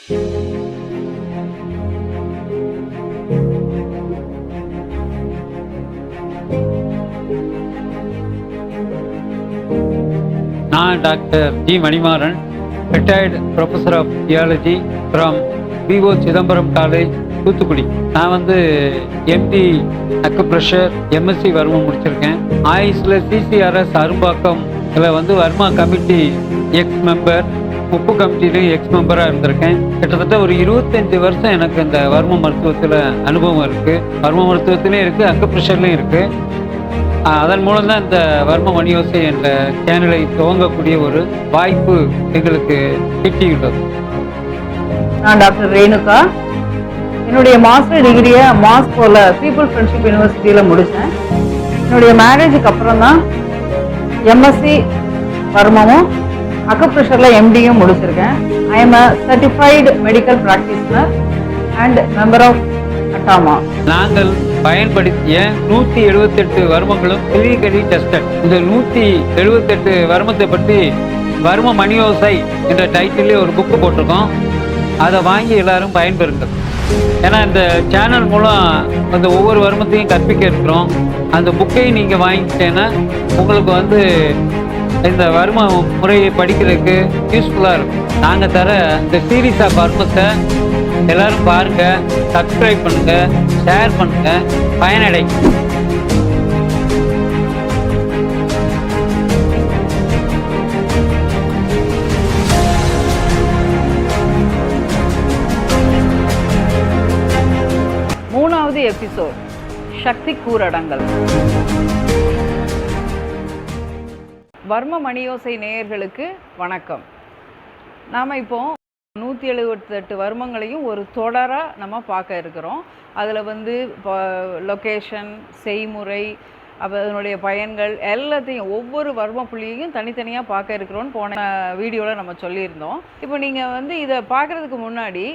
நான் doctor G Manimaran, retired professor of theology from V O Chidambaram college, Thoothukudi. நான் வந்து எம்டி அக்குப்ரெஷர், எம்எஸ்சி வர்மம் முடிச்சிருக்கேன். ஆயுஷில் சிசிஆர்எஸ் அரும்பாக்கம் இதில் வந்து வர்மா கமிட்டி எக்ஸ் மெம்பர், உப்பு கமிட்டிலையும் எக்ஸ் மெம்பராக இருந்திருக்கேன். கிட்டத்தட்ட ஒரு 25 வருஷம் எனக்கு இந்த வர்ம மருத்துவத்தில் அனுபவம் இருக்குது. வர்ம மருத்துவத்திலையும் இருக்குது, அக்குப்ரெஷர்லையும் இருக்குது. அதன் மூலம் தான் இந்த வர்ம மணியோசை என்ற சேனலை துவங்கக்கூடிய ஒரு வாய்ப்பு எங்களுக்கு கிட்டியுள்ளது. நான் டாக்டர் ரேணுகா. என்னுடைய மாஸ்டர் டிகிரியை மாஸ்கோவில் பீப்புள் ஃப்ரெண்ட்ஷிப் யூனிவர்சிட்டியில் முடித்தேன். என்னுடைய மேரேஜுக்கு அப்புறம் தான் எம்எஸ்சி வர்மமும் அக்குப்ரெஷரில் எம்டியும் முடிச்சிருக்கேன். I am a certified medical practitioner and member of அட்டாமா. நாங்கள் பயன்படுத்திய 178 வர்மங்களும் கிளினிக்கலி டெஸ்டட். இந்த 178 வர்மத்தை பற்றி வர்ம மணியோசை என்ற டைட்டிலே ஒரு புக்கு போட்டிருக்கோம். அதை வாங்கி எல்லாரும் பயன்பெறுங்கள். ஏன்னா இந்த சேனல் மூலம் அந்த ஒவ்வொரு வர்மத்தையும் கற்பிக்க இருக்கிறோம். அந்த புக்கையும் நீங்கள் வாங்கிட்டேன்னா உங்களுக்கு வந்து இந்த வர்ம முறையை படிக்கிறதுக்கு யூஸ்ஃபுல்லாக இருக்கும். நாங்கள் தர இந்த சீரீஸ் ஆஃப் வர்மத்தை எல்லாரும் பாருங்க, சப்ஸ்கிரைப் பண்ணுங்க, ஷேர் பண்ணுங்க, பயனடை. மூணாவது எபிசோட், சக்தி கூரடங்கல். வர்ம மணியோசை நேயர்களுக்கு வணக்கம். நாம் இப்போ 178 வர்மங்களையும் ஒரு தொடராக நம்ம பார்க்க இருக்கிறோம். அதில் வந்து லொக்கேஷன், செய்முறை, அப்போ அதனுடைய பயன்கள் எல்லாத்தையும் ஒவ்வொரு வர்ம புள்ளியையும் தனித்தனியாக பார்க்க இருக்கிறோன்னு போன வீடியோவில் நம்ம சொல்லியிருந்தோம். இப்போ நீங்கள் வந்து இதை பார்க்குறதுக்கு முன்னாடி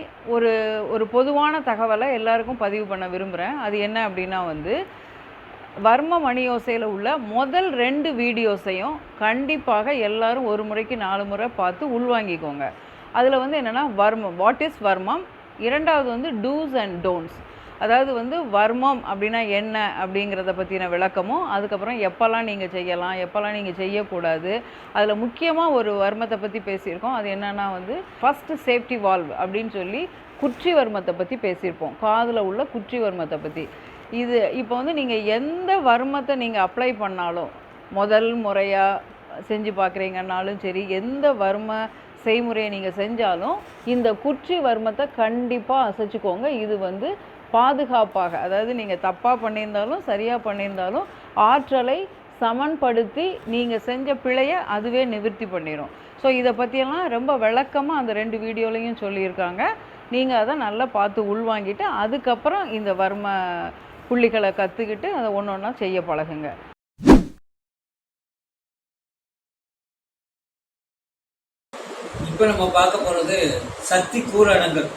ஒரு பொதுவான தகவலை எல்லாருக்கும் பதிவு பண்ண விரும்புகிறேன். அது என்ன அப்படின்னா வந்து வர்ம மணியோசையில் உள்ள முதல் 2 வீடியோஸையும் கண்டிப்பாக எல்லாரும் ஒரு முறைக்கு 4 முறை பார்த்து உள்வாங்கிக்கோங்க. அதில் வந்து என்னென்னா வர்மம், வாட் இஸ் வர்மம், இரண்டாவது வந்து டூஸ் அண்ட் டோன்ட்ஸ், அதாவது வந்து வர்மம் அப்படின்னா என்ன அப்படிங்கிறத பற்றின விளக்கமும், அதுக்கப்புறம் எப்போல்லாம் நீங்கள் செய்யலாம், எப்போல்லாம் நீங்கள் செய்யக்கூடாது. அதில் முக்கியமாக ஒரு வர்மத்தை பற்றி பேசியிருக்கோம். அது என்னென்னா வந்து ஃபஸ்ட்டு சேஃப்டி வால்வ் அப்படின்னு சொல்லி குற்றி வர்மத்தை பற்றி பேசியிருப்போம். காதில் உள்ள குற்றி வர்மத்தை பற்றி. இது இப்போ வந்து நீங்கள் எந்த வர்மத்தை நீங்கள் அப்ளை பண்ணாலும், முதல் முறையாக செஞ்சு பார்க்குறீங்கன்னாலும் சரி, எந்த வர்ம செய்முறையை நீங்கள் செஞ்சாலும் இந்த குற்றி வர்மத்தை கண்டிப்பாக அசைச்சிக்கோங்க. இது வந்து பாதுகாப்பாக, அதாவது நீங்கள் தப்பாக பண்ணியிருந்தாலும் சரியாக பண்ணியிருந்தாலும் ஆற்றலை சமன்படுத்தி நீங்கள் செஞ்ச பிழையை அதுவே நிவர்த்தி பண்ணிடும். ஸோ இதை பற்றியெல்லாம் ரொம்ப விளக்கமாக அந்த 2 வீடியோலையும் சொல்லியிருக்காங்க. நீங்கள் அதை நல்லா பார்த்து உள்வாங்கிட்டு அதுக்கப்புறம் இந்த வர்ம புள்ளிகளை கற்றுக்கிட்டு அதை ஒன்று ஒன்றா செய்ய பழகுங்க. இப்போ நம்ம பார்க்க போகிறது சக்தி கூரடங்கல்.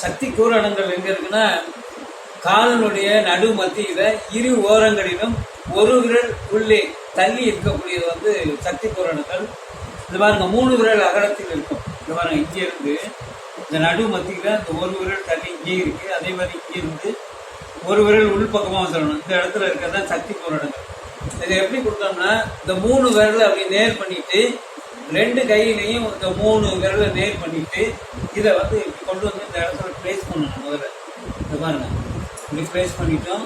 சக்தி கூரடங்கல் எங்கே இருக்குன்னா, காலினுடைய நடு மத்தியில் இரு ஓரங்களிலும் ஒரு விரல் உள்ளே தள்ளி இருக்கக்கூடியது வந்து சக்தி கூரடங்கல். இது பாருங்க, 3 விரல் அகலத்தில் இருக்கும். இது பாருங்க, இங்கே இருந்து இந்த நடு மத்தியில் இந்த ஒரு விரல் தள்ளி இங்கே இருக்கு. அதே மாதிரி இங்கே இருந்து ஒரு விரல் உள் பக்கமாக வந்துடணும். இந்த இடத்துல இருக்கிறது சக்தி கூரடங்கல். இதை எப்படி கொடுத்தோம்னா, இந்த 3 விரலை அப்படி நேர் பண்ணிட்டு 2 கையிலையும் இந்த 3 விரலை நேர் பண்ணிட்டு இதை வந்து இப்படி கொண்டு வந்து இந்த இடத்துல பிளேஸ் பண்ணணும். முதல்ல இதை பாருங்க, இப்படி பிளேஸ் பண்ணிட்டோம்,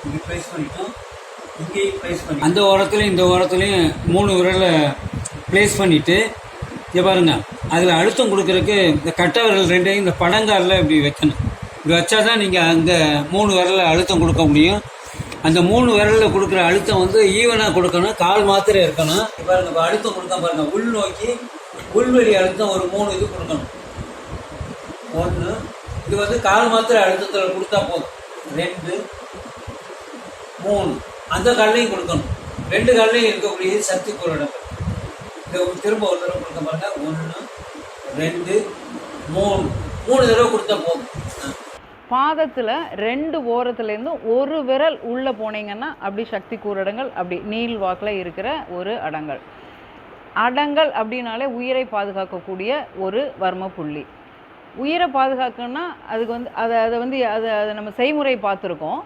இப்படி பிளேஸ் பண்ணிட்டோம், இங்கேயும் பிளேஸ் பண்ணி அந்த ஓரத்துலையும் இந்த ஓரத்துலையும் 3 விரலை பிளேஸ் பண்ணிட்டு இதை பாருங்க, அதில் அழுத்தம் கொடுக்கறதுக்கு இந்த கட்டை விரல் 2ஐயும் இந்த படங்காலில் இப்படி வைக்கணும். இப்படி வச்சா தான் நீங்கள் அந்த 3 விரலில் அழுத்தம் கொடுக்க முடியும். அந்த 3 விரலில் கொடுக்குற அழுத்தம் வந்து ஈவனாக கொடுக்கணும், கால் மாத்திரை இருக்கணும். பாருங்க, இப்போ அழுத்தம் கொடுத்தா பாருங்க, உள் நோக்கி உள்வெளி அழுத்தம் ஒரு 3 இது கொடுக்கணும். 1, இது வந்து கால் மாத்திரை அழுத்தத்தில் கொடுத்தா போதும். 2, 3, அந்த காலையும் கொடுக்கணும். 2 காலையும் இருக்கக்கூடியது சக்தி கூரடங்கல். இதை திரும்ப ஒரு தடவை கொடுக்க பாருங்க, 1, 2, 3 தடவை கொடுத்தா போதும். பாதத்தில் 2 ஓரத்துலேருந்து ஒரு விரல் உள்ளே போனீங்கன்னா அப்படி சக்தி கூரடங்கல், அப்படி நீள் வாக்கில் இருக்கிற ஒரு அடங்கல். அடங்கல் அப்படின்னாலே உயிரை பாதுகாக்கக்கூடிய ஒரு வர்ம புள்ளி. உயிரை பாதுகாக்கணும்னா அதுக்கு வந்து அதை நம்ம செய்முறை பார்த்துருக்கோம்.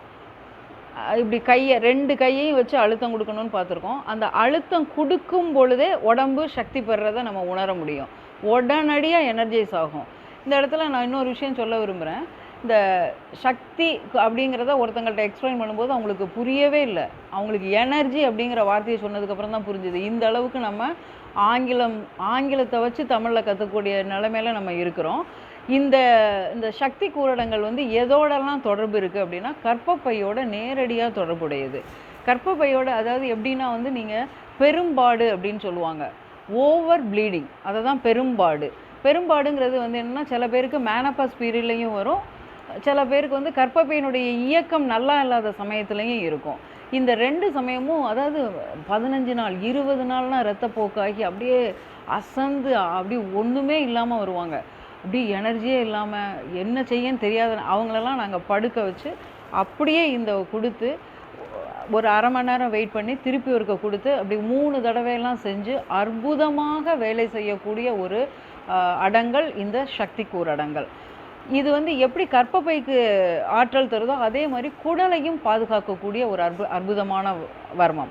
இப்படி ரெண்டு கையையும் வச்சு அழுத்தம் கொடுக்கணும்னு பார்த்துருக்கோம். அந்த அழுத்தம் கொடுக்கும் பொழுதே உடம்பு சக்தி பெறுறதை நம்ம உணர முடியும். உடனடியாக எனர்ஜைஸ் ஆகும். இந்த இடத்துல நான் இன்னொரு விஷயம் சொல்ல விரும்புகிறேன். இந்த சக்தி அப்படிங்கிறத ஒருத்தங்கள்ட்ட எக்ஸ்பிளைன் பண்ணும்போது அவங்களுக்கு புரியவே இல்லை. அவங்களுக்கு எனர்ஜி அப்படிங்கிற வார்த்தையை சொன்னதுக்கப்புறம் தான் புரிஞ்சுது. இந்த அளவுக்கு நம்ம ஆங்கிலத்தை வச்சு தமிழில் கற்றுக்கூடிய நிலைமையில நம்ம இருக்கிறோம். இந்த இந்த சக்தி கூரடங்கள் வந்து எதோடலாம் தொடர்பு இருக்குது அப்படின்னா கர்ப்பப்பையோட நேரடியாக தொடர்புடையது. கர்ப்பப்பையோட அதாவது எப்படின்னா வந்து நீங்கள் பெரும்பாடு அப்படின்னு சொல்லுவாங்க. ஓவர் ப்ளீடிங், அதை தான் பெரும்பாடுங்கிறது வந்து என்னென்னா சில பேருக்கு மேனபாஸ் பீரியட்லேயும் வரும், சில பேருக்கு வந்து கர்ப்பப்பையினுடைய இயக்கம் நல்லா இல்லாத சமயத்துலேயும் இருக்கும். இந்த 2 சமயமும் அதாவது 15 நாள் 20 நாள்னா இரத்தப்போக்காகி அப்படியே அசந்து அப்படி ஒன்றுமே இல்லாமல் வருவாங்க. அப்படி எனர்ஜியே இல்லாமல் என்ன செய்யன்னு தெரியாத அவங்களெல்லாம் நாங்கள் படுக்க வச்சு அப்படியே இந்த கொடுத்து ஒரு அரை மணி நேரம் வெயிட் பண்ணி திருப்பி ஒருக்க கொடுத்து அப்படி 3 தடவையெல்லாம் செஞ்சு அற்புதமாக வேலை செய்யக்கூடிய ஒரு அடங்கல் இந்த சக்தி கூரடங்கல். இது வந்து எப்படி கர்ப்பப்பைக்கு ஆற்றல் தருதோ அதே மாதிரி குடலையும் பாதுகாக்கக்கூடிய ஒரு அற்புதமான வர்மம்.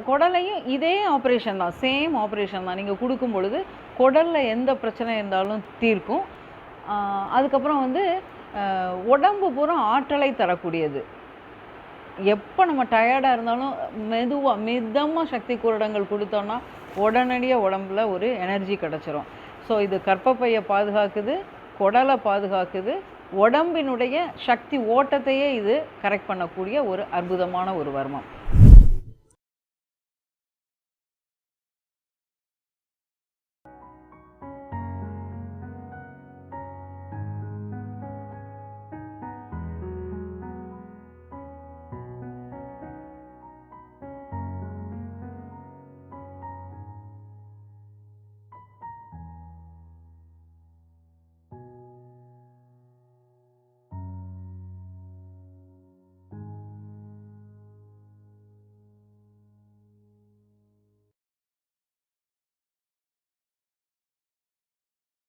குடலையும் இதே ஆப்ரேஷன் தான், சேம் ஆப்ரேஷன் தான். நீங்கள் கொடுக்கும் பொழுது குடலில் எந்த பிரச்சனை இருந்தாலும் தீர்க்கும். அதுக்கப்புறம் வந்து உடம்பு பூரா ஆற்றலை தரக்கூடியது. எப்போ நம்ம டயர்டாக இருந்தாலும் மிதமாக சக்தி கூரடங்கள் கொடுத்தோன்னா உடனடியாக உடம்புல ஒரு எனர்ஜி கிடச்சிரும். ஸோ இது கர்ப்பப்பையை பாதுகாக்குது, குடலை பாதுகாக்குது, உடம்பினுடைய சக்தி ஓட்டத்தையே இது கரெக்ட் பண்ணக்கூடிய ஒரு அற்புதமான ஒரு வர்மம்.